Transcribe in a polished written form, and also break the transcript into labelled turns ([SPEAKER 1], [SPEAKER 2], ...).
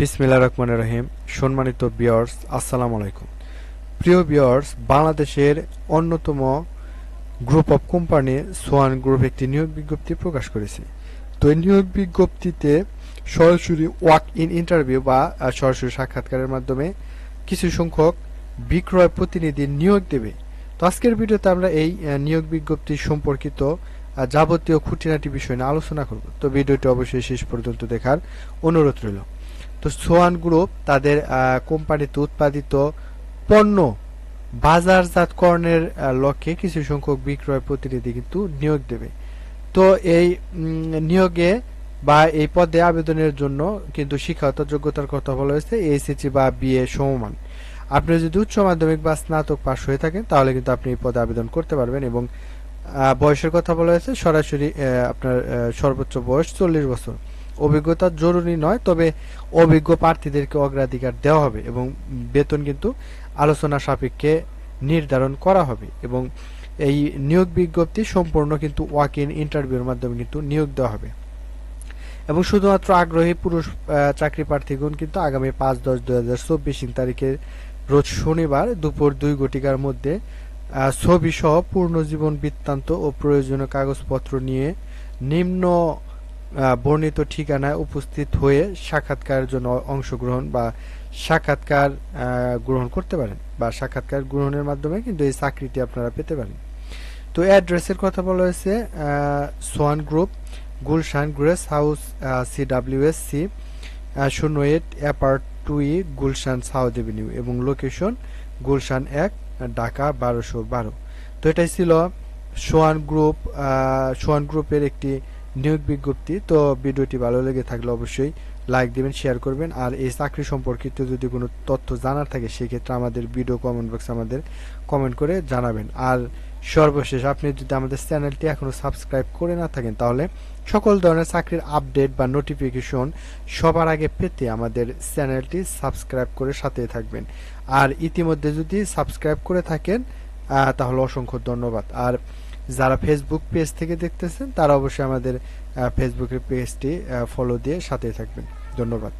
[SPEAKER 1] বিসমিল্লাহির রহমানির রহিম। সম্মানিত ভিউয়ার্স, আসসালামু আলাইকুম। প্রিয় ভিউয়ার্স, বাংলাদেশের অন্যতম group of company Swan group একটি নিয়োগ বিজ্ঞপ্তি প্রকাশ করেছে। তো এই নিয়োগ বিজ্ঞপ্তিতে সরাসরি ওয়াক ইন ইন্টারভিউ বা সরাসরি সাক্ষাৎকারের মাধ্যমে কিছু সংখ্যক বিক্রয় প্রতিনিধি নিয়োগ দেবে। তো আজকের ভিডিওতে আমরা এই নিয়োগ বিজ্ঞপ্তি সম্পর্কিত যাবতীয় খুঁটিনাটি বিষয় নিয়ে আলোচনা করব। তো ভিডিওটি অবশ্যই শেষ পর্যন্ত দেখার অনুরোধ রইল। তো সোয়ান গ্রুপ তাদের কোম্পানিতে উৎপাদিত পণ্য বাজারজাতকরণের লক্ষ্যে কিছু সংখ্যক বিক্রয় প্রতিনিধি কিন্তু নিয়োগ দেবে। তো এই নিয়োগে বা এই পদে আবেদনের জন্য কিন্তু শিক্ষাগত যোগ্যতার কথা বলা হয়েছে এইচএসসি বা বিএ সমমান। আপনি যদি উচ্চ মাধ্যমিক বা স্নাতক পাশ হয়ে থাকেন তাহলে কিন্তু আপনি এই পদে আবেদন করতে পারবেন। এবং বয়সের কথা বলা হয়েছে সরাসরি আপনার সর্বোচ্চ বয়স 40 বছর। অভিজ্ঞতা জরুরি নয়, তবে অভিজ্ঞ প্রার্থীদেরকে অগ্রাধিকার দেওয়া হবে এবং বেতন কিন্তু আলোচনা সাপেক্ষে নির্ধারণ করা হবে। এবং এই নিয়োগ বিজ্ঞপ্তি সম্পূর্ণ কিন্তু ওয়াক ইন ইন্টারভিউর মাধ্যমে কিন্তু নিয়োগ দেওয়া হবে। এবং শুধুমাত্র আগ্রহী পুরুষ চাকরি প্রার্থীগণ কিন্তু আগামী 5/10/2024 তারিখের রোজ শনিবার দুপুর 2 মধ্যে ছবি সহ পূর্ণ জীবন বৃত্তান্ত ও প্রয়োজনীয় কাগজপত্র নিয়ে নিম্ন বর্ণিত ঠিকানায় উপস্থিত হয়ে সাক্ষাৎকারের জন্য অংশগ্রহণ বা সাক্ষাৎকার গ্রহণ করতে পারেন, বা সাক্ষাৎকার গ্রহণের মাধ্যমে কিন্তু এই চাকরিটি আপনারা পেতে পারেন। তো অ্যাড্রেসের কথা বলা হয়েছে Swan group, Gulshan Grace House, CWSC 08 apart 2E, Gulshan south avenue, এবং লোকেশন গুলশান 1, ঢাকা 1212। তো এটাই ছিল সোয়ান গ্রুপের একটি নিয়োগ বিজ্ঞপ্তি। তো ভিডিওটি ভালো লেগে থাকলে অবশ্যই লাইক দিবেন, শেয়ার করবেন। আর এই চাকরি সম্পর্কিত যদি কোনো তথ্য জানার থাকে সেক্ষেত্রে আমাদের ভিডিও কমেন্ট বক্সে আমাদের কমেন্ট করে জানাবেন। আর সর্বশেষ, আপনি যদি আমাদের চ্যানেলটি এখনও সাবস্ক্রাইব করে না থাকেন তাহলে সকল ধরনের চাকরির আপডেট বা নোটিফিকেশন সবার আগে পেতে আমাদের চ্যানেলটি সাবস্ক্রাইব করে সাথে থাকবেন। আর ইতিমধ্যে যদি সাবস্ক্রাইব করে থাকেন তাহলে অসংখ্য ধন্যবাদ। আর যারা ফেসবুক পেজ থেকে দেখতেছেন তারা অবশ্যই আমাদের ফেসবুকের পেজটি ফলো দিয়ে সাথে থাকবেন। ধন্যবাদ।